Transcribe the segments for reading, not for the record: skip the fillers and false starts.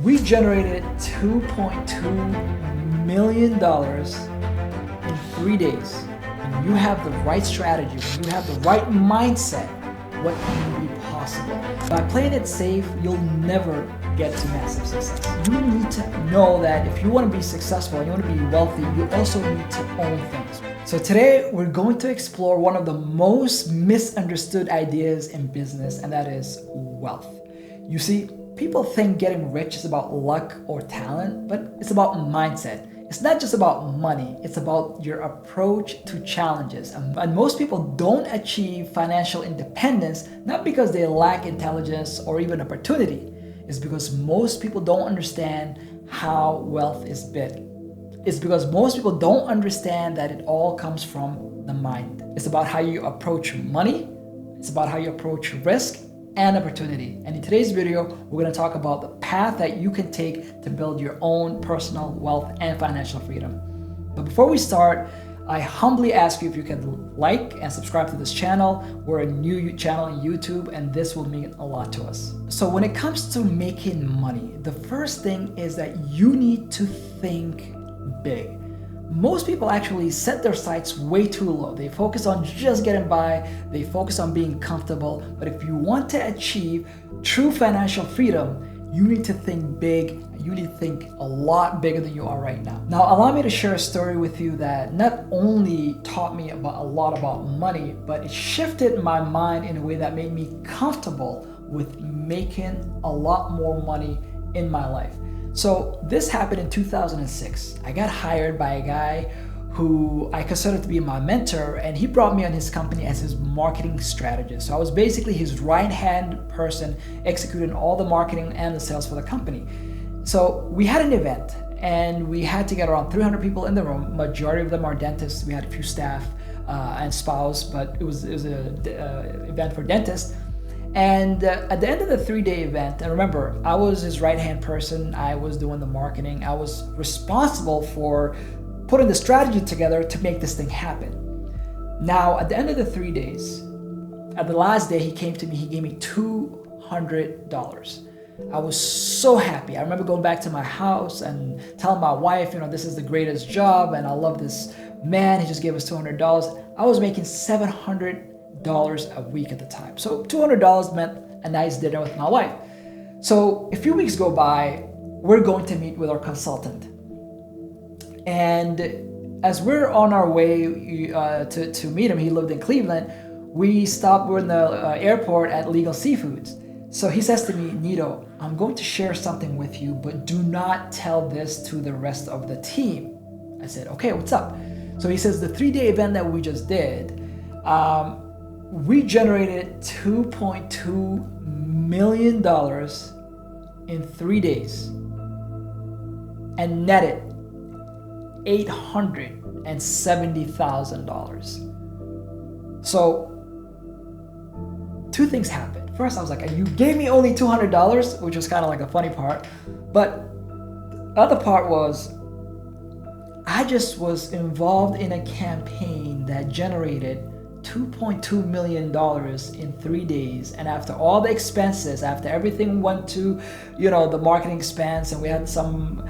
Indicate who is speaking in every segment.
Speaker 1: We generated $2.2 million in 3 days. When you have the right strategy, when you have the right mindset, what can be possible? By playing it safe, you'll never get to massive success. You need to know that if you want to be successful and you want to be wealthy, you also need to own things. So today we're going to explore one of the most misunderstood ideas in business, and that is wealth. You see, people think getting rich is about luck or talent, but it's about mindset. It's not just about money, it's about your approach to challenges. And most people don't achieve financial independence, not because they lack intelligence or even opportunity. It's because most people don't understand how wealth is built. It's because most people don't understand that it all comes from the mind. It's about how you approach money, it's about how you approach risk and opportunity. And in today's video, we're going to talk about the path that you can take to build your own personal wealth and financial freedom. But before we start, I humbly ask you if you can like and subscribe to this channel. We're a new channel on YouTube, and this will mean a lot to us. So when it comes to making money, the first thing is that you need to think big. Most people actually set their sights way too low. They focus on just getting by, they focus on being comfortable. But if you want to achieve true financial freedom, you need to think big. You need to think a lot bigger than you are right now. Now, allow me to share a story with you that not only taught me a lot about money, but it shifted my mind in a way that made me comfortable with making a lot more money in my life. So this happened in 2006. I got hired by a guy who I considered to be my mentor, and he brought me on his company as his marketing strategist. So I was basically his right-hand person executing all the marketing and the sales for the company. So we had an event, and we had to get around 300 people in the room. Majority of them are dentists. We had a few staff and spas, but it was an event for dentists. And at the end of the 3-day event, and remember, I was his right-hand person, I was doing the marketing, I was responsible for putting the strategy together to make this thing happen. Now, at the end of the 3 days, at the last day, he came to me, he gave me $200. I was so happy. I remember going back to my house and telling my wife, this is the greatest job, and I love this man, he just gave us $200. I was making $700 a week at the time. So $200 meant a nice dinner with my wife. So a few weeks go by, we're going to meet with our consultant. And as we're on our way to meet him, he lived in Cleveland, we're in the airport at Legal Seafoods. So he says to me, Nido, I'm going to share something with you, but do not tell this to the rest of the team. I said, okay, what's up? So he says, the 3-day event that we just did, we generated $2.2 million in 3 days and netted $870,000. So two things happened. First, I was like, you gave me only $200, which was kind of like a funny part. But the other part was, I just was involved in a campaign that generated $2.2 million in 3 days, and after all the expenses, after everything went to the marketing expense, and we had some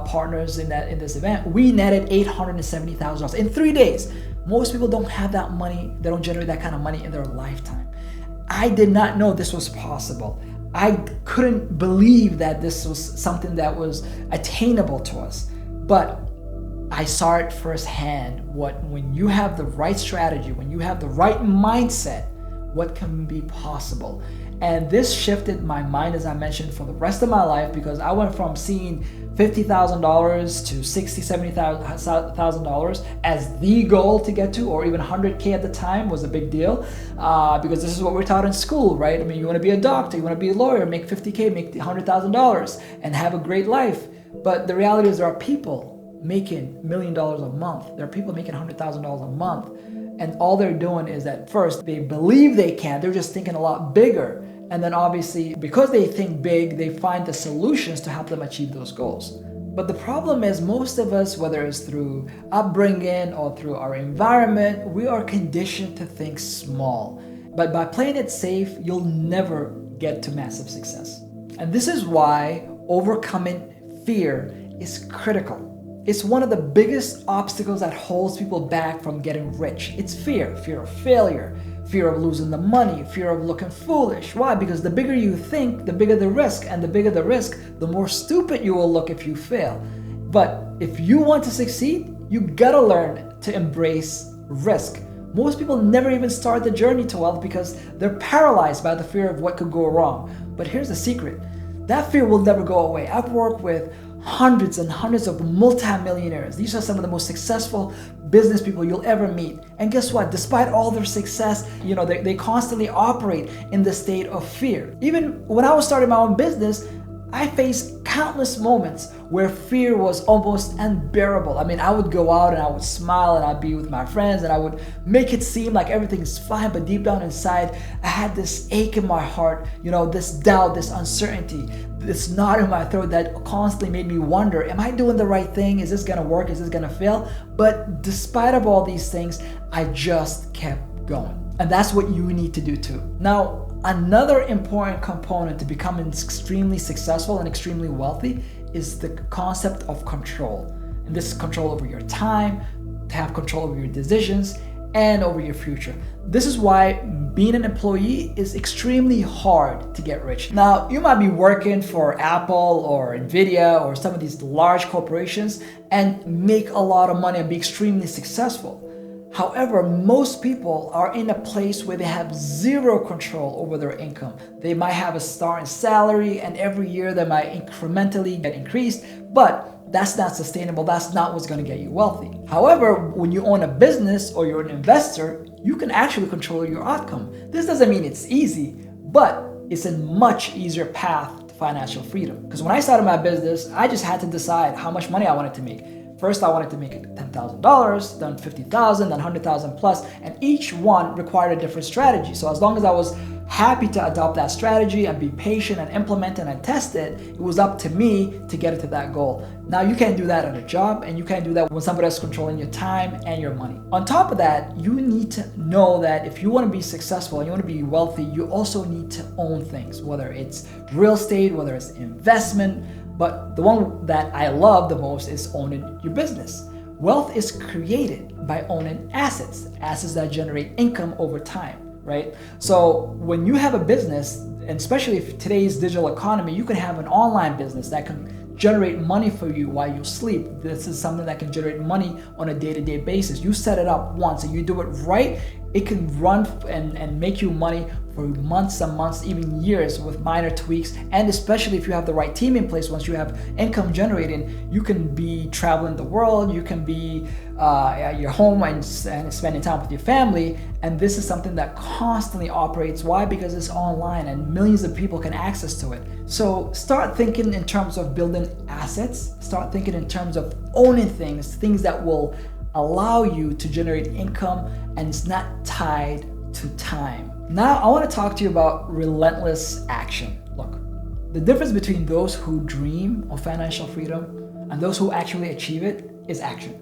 Speaker 1: partners in this event, we netted $870,000 in 3 days. Most people don't have that money. They don't generate that kind of money in their lifetime. I did not know this was possible. I couldn't believe that this was something that was attainable to us, but I saw it firsthand. When you have the right strategy, when you have the right mindset, what can be possible? And this shifted my mind, as I mentioned, for the rest of my life, because I went from seeing $50,000 to $60,000, $70,000 as the goal to get to, or even $100K at the time was a big deal, because this is what we're taught in school, right? I mean, you want to be a doctor, you want to be a lawyer, make $50K, make $100,000, and have a great life. But the reality is, there are people making $1 million a month. There are people making $100,000 a month. And all they're doing is that first, they believe they can. They're just thinking a lot bigger. And then obviously, because they think big, they find the solutions to help them achieve those goals. But the problem is, most of us, whether it's through upbringing or through our environment, we are conditioned to think small. But by playing it safe, you'll never get to massive success. And this is why overcoming fear is critical. It's one of the biggest obstacles that holds people back from getting rich. It's fear of failure, fear of losing the money, fear of looking foolish. Why? Because the bigger you think, the bigger the risk, and the bigger the risk, the more stupid you will look if you fail. But if you want to succeed, you gotta learn to embrace risk. Most people never even start the journey to wealth because they're paralyzed by the fear of what could go wrong. But here's the secret. That fear will never go away. I've worked with hundreds and hundreds of multimillionaires. These are some of the most successful business people you'll ever meet. And guess what? Despite all their success, they constantly operate in the state of fear. Even when I was starting my own business, I faced countless moments where fear was almost unbearable. I mean, I would go out and I would smile and I'd be with my friends and I would make it seem like everything's fine, but deep down inside, I had this ache in my heart, this doubt, this uncertainty, this knot in my throat that constantly made me wonder, am I doing the right thing? Is this gonna work? Is this gonna fail? But despite of all these things, I just kept going. And that's what you need to do too. Now, another important component to becoming extremely successful and extremely wealthy is the concept of control. And this is control over your time, to have control over your decisions, and over your future. This is why being an employee is extremely hard to get rich. Now, you might be working for Apple or Nvidia or some of these large corporations and make a lot of money and be extremely successful. However, most people are in a place where they have zero control over their income. They might have a starting salary and every year they might incrementally get increased, but that's not sustainable. That's not what's going to get you wealthy. However, when you own a business or you're an investor, you can actually control your outcome. This doesn't mean it's easy, but it's a much easier path to financial freedom. Because when I started my business, I just had to decide how much money I wanted to make. First, I wanted to make $10,000, then $50,000, then $100,000 plus, and each one required a different strategy. So as long as I was happy to adopt that strategy and be patient and implement it and test it, it was up to me to get it to that goal. Now, you can't do that at a job, and you can't do that when somebody else is controlling your time and your money. On top of that, you need to know that if you want to be successful and you want to be wealthy, you also need to own things, whether it's real estate, whether it's investment. But the one that I love the most is owning your business. Wealth is created by owning assets that generate income over time, right? So when you have a business, and especially if today's digital economy, you can have an online business that can generate money for you while you sleep. This is something that can generate money on a day-to-day basis. You set it up once and you do it right, it can run and make you money for months and months, even years, with minor tweaks. And especially if you have the right team in place, once you have income generating, you can be traveling the world, you can be at your home and spending time with your family. And this is something that constantly operates. Why? Because it's online and millions of people can access to it. So start thinking in terms of building assets, start thinking in terms of owning things that will allow you to generate income and it's not tied to time. Now, I want to talk to you about relentless action. Look, the difference between those who dream of financial freedom and those who actually achieve it is action.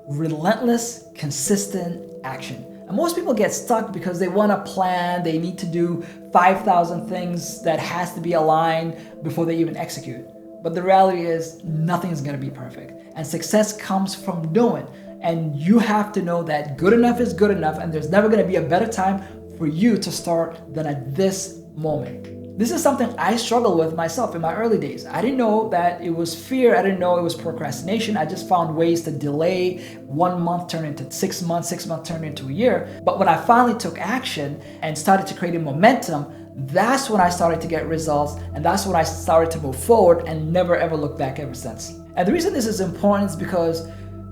Speaker 1: Relentless, consistent action. And most people get stuck because they want a plan, they need to do 5,000 things that has to be aligned before they even execute. But the reality is nothing is going to be perfect. And success comes from doing. And you have to know that good enough is good enough, and there's never going to be a better time for you to start than at this moment. This is something I struggled with myself in my early days. I didn't know that it was fear. I didn't know it was procrastination. I just found ways to delay. 1 month turned into 6 months, 6 months turned into a year. But when I finally took action and started to create a momentum, that's when I started to get results, and that's when I started to move forward and never ever look back ever since. And the reason this is important is because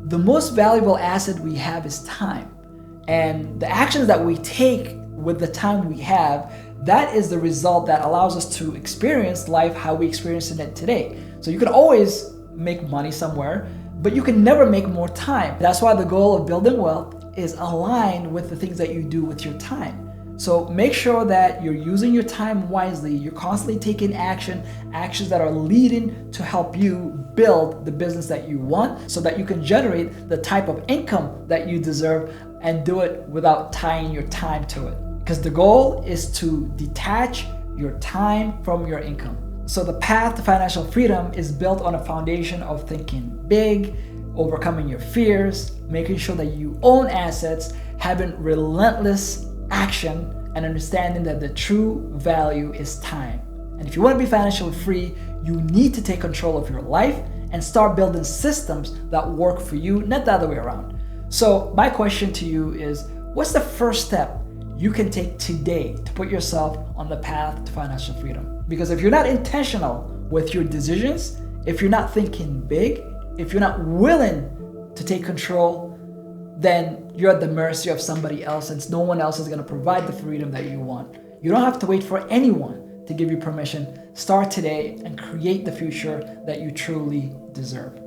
Speaker 1: the most valuable asset we have is time. And the actions that we take with the time we have, that is the result that allows us to experience life how we experience it today. So you can always make money somewhere, but you can never make more time. That's why the goal of building wealth is aligned with the things that you do with your time. So make sure that you're using your time wisely. You're constantly taking actions that are leading to help you build the business that you want so that you can generate the type of income that you deserve and do it without tying your time to it. Because the goal is to detach your time from your income. So the path to financial freedom is built on a foundation of thinking big, overcoming your fears, making sure that you own assets, having relentless action, and understanding that the true value is time. And if you want to be financially free, you need to take control of your life and start building systems that work for you, not the other way around. So my question to you is, what's the first step you can take today to put yourself on the path to financial freedom? Because if you're not intentional with your decisions, if you're not thinking big, if you're not willing to take control, then you're at the mercy of somebody else, and no one else is going to provide the freedom that you want. You don't have to wait for anyone to give you permission. Start today and create the future that you truly deserve.